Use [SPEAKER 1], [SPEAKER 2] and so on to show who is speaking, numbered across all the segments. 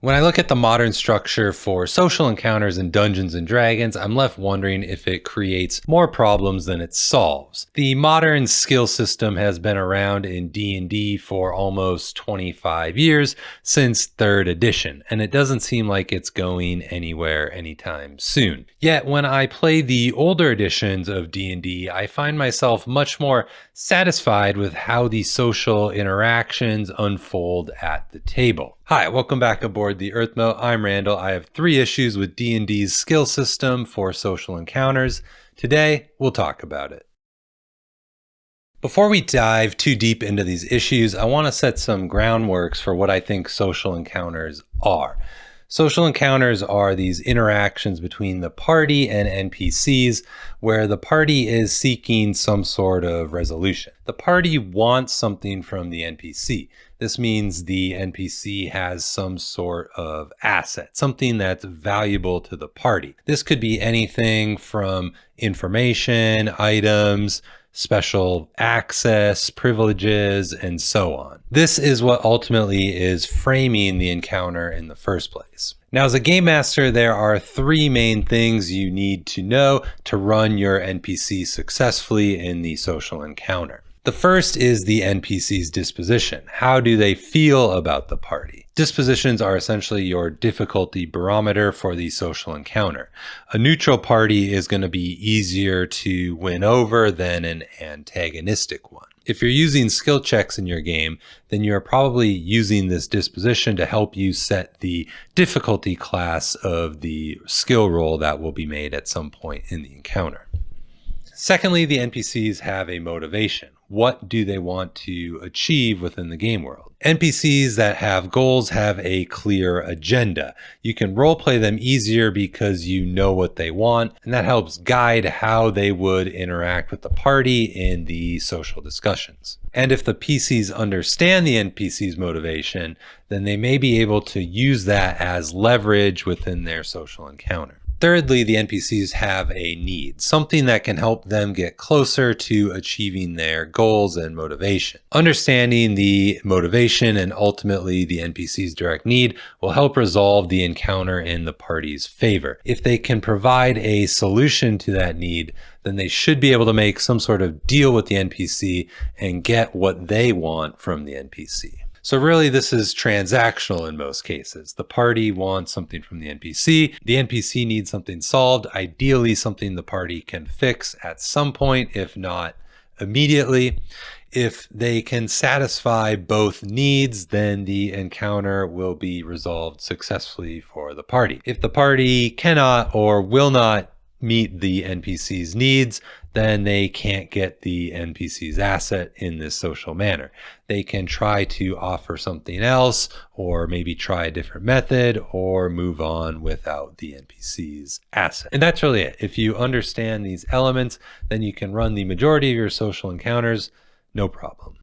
[SPEAKER 1] When I look at the modern structure for social encounters in Dungeons and Dragons, I'm left wondering if it creates more problems than it solves. The modern skill system has been around in D&D for almost 25 years, since 3rd edition, and it doesn't seem like it's going anywhere anytime soon. Yet when I play the older editions of D&D, I find myself much more satisfied with how the social interactions unfold at the table. Hi, welcome back aboard the Earthmote. I'm Randall. I have 3 issues with D&D's skill system for social encounters. Today, we'll talk about it. Before we dive too deep into these issues, I want to set some groundworks for what I think social encounters are. Social encounters are these interactions between the party and NPCs where the party is seeking some sort of resolution. The party wants something from the NPC. This means the NPC has some sort of asset, something that's valuable to the party. This could be anything from information, items, special access, privileges, and so on. This is what ultimately is framing the encounter in the first place. Now, as a game master, there are 3 main things you need to know to run your NPC successfully in the social encounter. The first is the NPC's disposition. How do they feel about the party? Dispositions are essentially your difficulty barometer for the social encounter. A neutral party is going to be easier to win over than an antagonistic one. If you're using skill checks in your game, then you're probably using this disposition to help you set the difficulty class of the skill roll that will be made at some point in the encounter. Secondly, the NPCs have a motivation. What do they want to achieve within the game world? NPCs that have goals have a clear agenda. You can roleplay them easier because you know what they want, and that helps guide how they would interact with the party in the social discussions. And if the PCs understand the NPC's motivation, then they may be able to use that as leverage within their social encounter. Thirdly, the NPCs have a need, something that can help them get closer to achieving their goals and motivation. Understanding the motivation and ultimately the NPC's direct need will help resolve the encounter in the party's favor. If they can provide a solution to that need, then they should be able to make some sort of deal with the NPC and get what they want from the NPC. So really, this is transactional in most cases. The party wants something from the NPC needs something solved, ideally something the party can fix at some point, if not immediately. If they can satisfy both needs, then the encounter will be resolved successfully for the party. If the party cannot or will not meet the NPC's needs, then they can't get the NPC's asset in this social manner. They can try to offer something else, or maybe try a different method, or move on without the NPC's asset. And that's really it. If you understand these elements, then you can run the majority of your social encounters, no problem.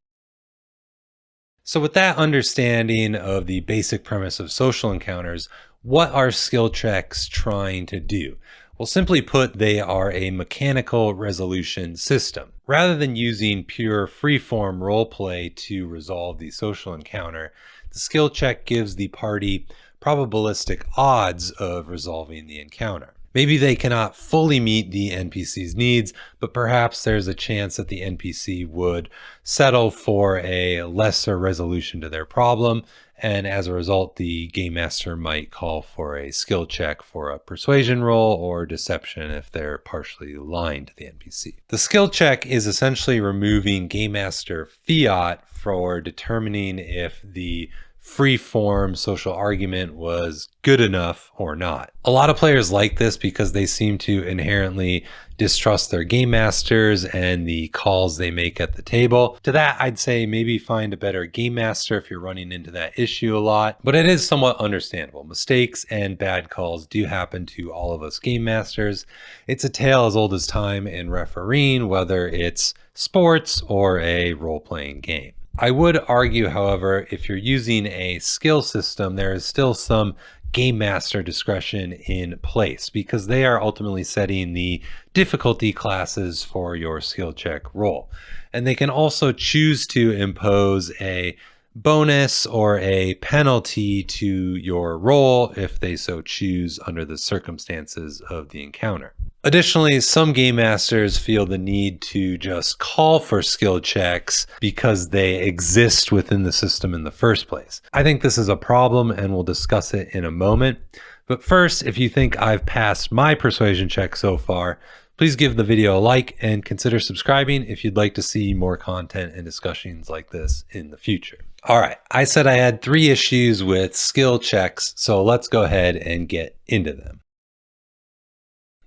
[SPEAKER 1] So with that understanding of the basic premise of social encounters, what are skill checks trying to do? Well, simply put, they are a mechanical resolution system. Rather than using pure freeform roleplay to resolve the social encounter, the skill check gives the party probabilistic odds of resolving the encounter. Maybe they cannot fully meet the NPC's needs, but perhaps there's a chance that the NPC would settle for a lesser resolution to their problem, and as a result, the game master might call for a skill check for a persuasion roll or deception if they're partially lying to the NPC. The skill check is essentially removing game master fiat for determining if the free-form social argument was good enough or not. A lot of players like this because they seem to inherently distrust their game masters and the calls they make at the table. To that, I'd say maybe find a better game master if you're running into that issue a lot, but it is somewhat understandable. Mistakes and bad calls do happen to all of us game masters. It's a tale as old as time in refereeing, whether it's sports or a role-playing game. I would argue, however, if you're using a skill system, there is still some game master discretion in place because they are ultimately setting the difficulty classes for your skill check roll. And they can also choose to impose a bonus or a penalty to your roll if they so choose under the circumstances of the encounter. Additionally, some game masters feel the need to just call for skill checks because they exist within the system in the first place. I think this is a problem and we'll discuss it in a moment. But first, if you think I've passed my persuasion check so far, please give the video a like and consider subscribing if you'd like to see more content and discussions like this in the future. All right, I said I had 3 issues with skill checks, so let's go ahead and get into them.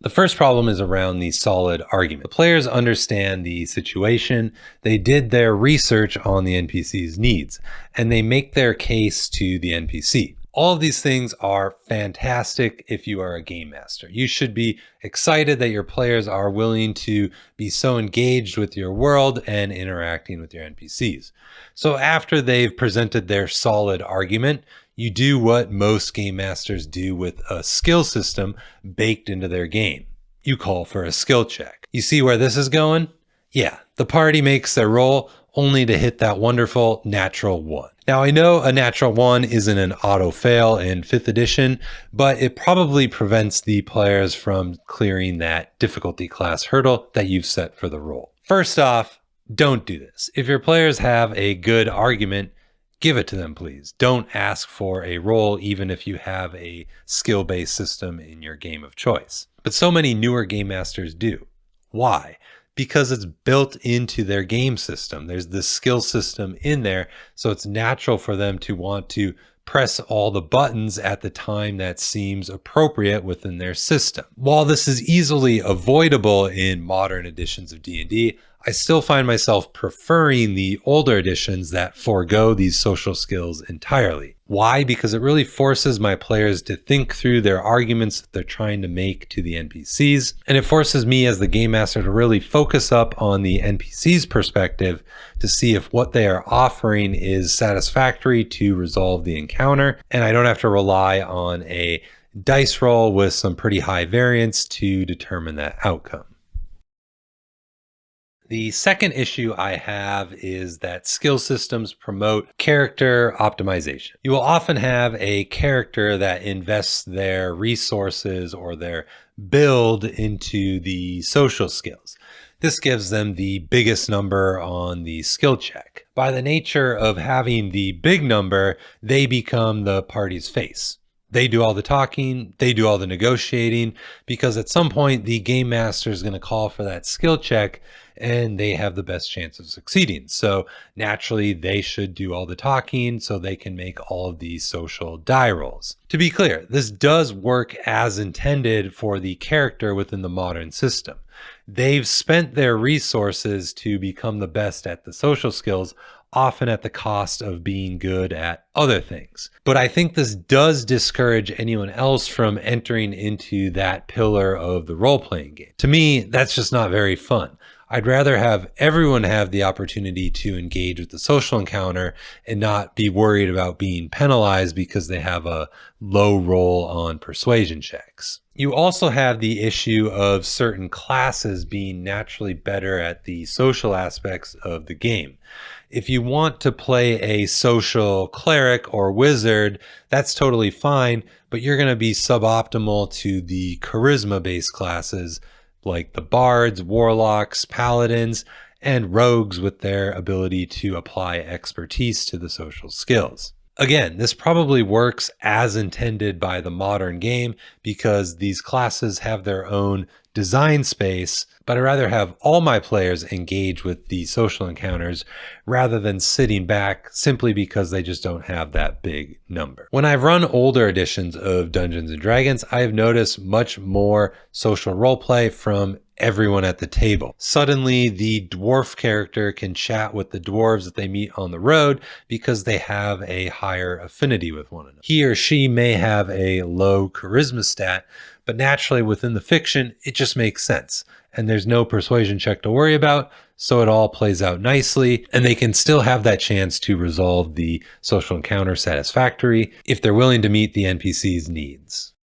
[SPEAKER 1] The first problem is around the solid argument. The players understand the situation, they did their research on the NPC's needs, and they make their case to the NPC. All of these things are fantastic if you are a game master. You should be excited that your players are willing to be so engaged with your world and interacting with your NPCs. So after they've presented their solid argument, you do what most game masters do with a skill system baked into their game. You call for a skill check. You see where this is going? Yeah, the party makes their roll only to hit that wonderful natural 1. Now I know a natural 1 isn't an auto fail in 5th edition, but it probably prevents the players from clearing that difficulty class hurdle that you've set for the roll. First off, don't do this. If your players have a good argument, give it to them, please. Don't ask for a roll, even if you have a skill-based system in your game of choice. But so many newer game masters do. Why? Because it's built into their game system. There's this skill system in there, so it's natural for them to want to press all the buttons at the time that seems appropriate within their system. While this is easily avoidable in modern editions of D&D, I still find myself preferring the older editions that forego these social skills entirely. Why? Because it really forces my players to think through their arguments that they're trying to make to the NPCs, and it forces me as the game master to really focus up on the NPC's perspective to see if what they are offering is satisfactory to resolve the encounter, and I don't have to rely on a dice roll with some pretty high variance to determine that outcome. The second issue I have is that skill systems promote character optimization. You will often have a character that invests their resources or their build into the social skills. This gives them the biggest number on the skill check. By the nature of having the big number, they become the party's face. They do all the talking, they do all the negotiating, because at some point the game master is going to call for that skill check and they have the best chance of succeeding. So naturally they should do all the talking so they can make all of these social die rolls. To be clear, this does work as intended for the character within the modern system. They've spent their resources to become the best at the social skills, often at the cost of being good at other things. But I think this does discourage anyone else from entering into that pillar of the role-playing game. To me, that's just not very fun. I'd rather have everyone have the opportunity to engage with the social encounter and not be worried about being penalized because they have a low roll on persuasion checks. You also have the issue of certain classes being naturally better at the social aspects of the game. If you want to play a social cleric or wizard, that's totally fine, but you're going to be suboptimal to the charisma-based classes like the bards, warlocks, paladins, and rogues with their ability to apply expertise to the social skills. Again, this probably works as intended by the modern game because these classes have their own design space, but I'd rather have all my players engage with the social encounters rather than sitting back simply because they just don't have that big number. When I've run older editions of Dungeons and Dragons, I've noticed much more social roleplay from everyone at the table. Suddenly, the dwarf character can chat with the dwarves that they meet on the road because they have a higher affinity with one another. He or she may have a low charisma stat, but naturally within the fiction, it just makes sense. And there's no persuasion check to worry about, so it all plays out nicely, and they can still have that chance to resolve the social encounter satisfactory if they're willing to meet the NPC's needs.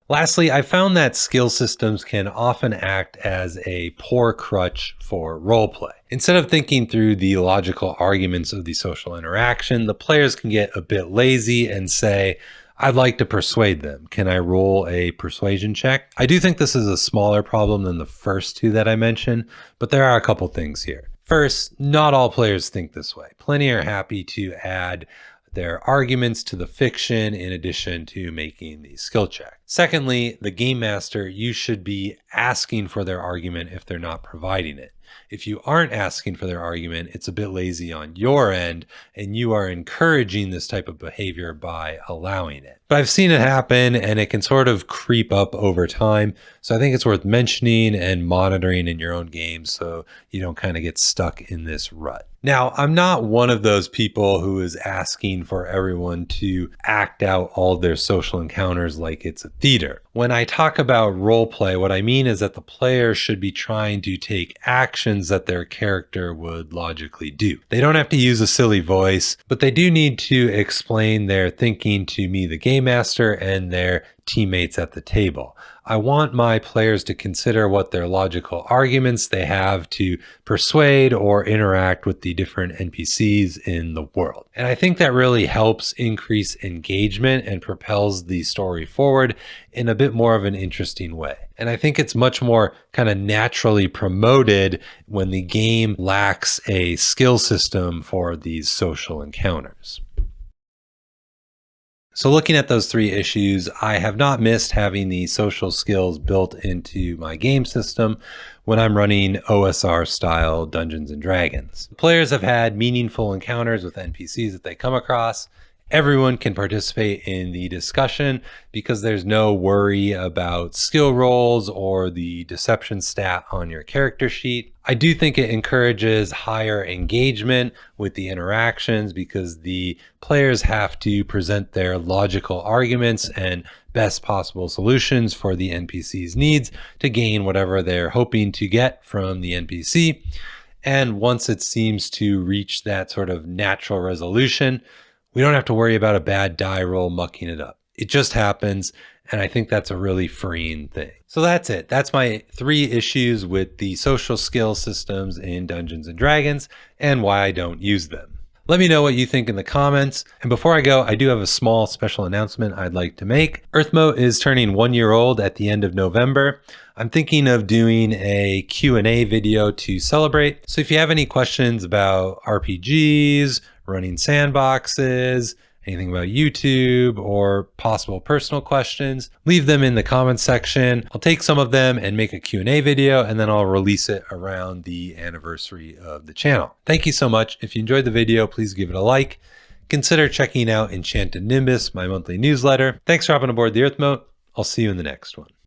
[SPEAKER 1] Lastly, I found that skill systems can often act as a poor crutch for roleplay. Instead of thinking through the logical arguments of the social interaction, the players can get a bit lazy and say, I'd like to persuade them. Can I roll a persuasion check? I do think this is a smaller problem than the first two that I mentioned, but there are a couple things here. First, not all players think this way. Plenty are happy to add their arguments to the fiction in addition to making the skill check. Secondly, the game master, you should be asking for their argument if they're not providing it. If you aren't asking for their argument, it's a bit lazy on your end, and you are encouraging this type of behavior by allowing it. But I've seen it happen, and it can sort of creep up over time. So I think it's worth mentioning and monitoring in your own game so you don't kind of get stuck in this rut. Now, I'm not one of those people who is asking for everyone to act out all their social encounters like it's a theater. When I talk about role play, what I mean is that the player should be trying to take actions that their character would logically do. They don't have to use a silly voice, but they do need to explain their thinking to me, the game master, and their teammates at the table. I want my players to consider what their logical arguments they have to persuade or interact with the different NPCs in the world. And I think that really helps increase engagement and propels the story forward in a bit more of an interesting way. And I think it's much more kind of naturally promoted when the game lacks a skill system for these social encounters. So looking at those three issues, I have not missed having the social skills built into my game system when I'm running OSR style Dungeons and Dragons. Players have had meaningful encounters with NPCs that they come across. Everyone can participate in the discussion because there's no worry about skill rolls or the deception stat on your character sheet. I do think it encourages higher engagement with the interactions because the players have to present their logical arguments and best possible solutions for the NPC's needs to gain whatever they're hoping to get from the NPC. And once it seems to reach that sort of natural resolution, we don't have to worry about a bad die roll mucking it up. It just happens, and I think that's a really freeing thing. So that's it. That's my three issues with the social skill systems in Dungeons and Dragons and why I don't use them. Let me know what you think in the comments. And before I go, I do have a small special announcement I'd like to make. Earthmote is turning 1 year old at the end of November. I'm thinking of doing a Q&A video to celebrate. So if you have any questions about RPGs, running sandboxes, anything about YouTube, or possible personal questions, leave them in the comments section. I'll take some of them and make a Q&A video, and then I'll release it around the anniversary of the channel. Thank you so much. If you enjoyed the video, please give it a like. Consider checking out Enchanted Nimbus, my monthly newsletter. Thanks for hopping aboard the Earthmote. I'll see you in the next one.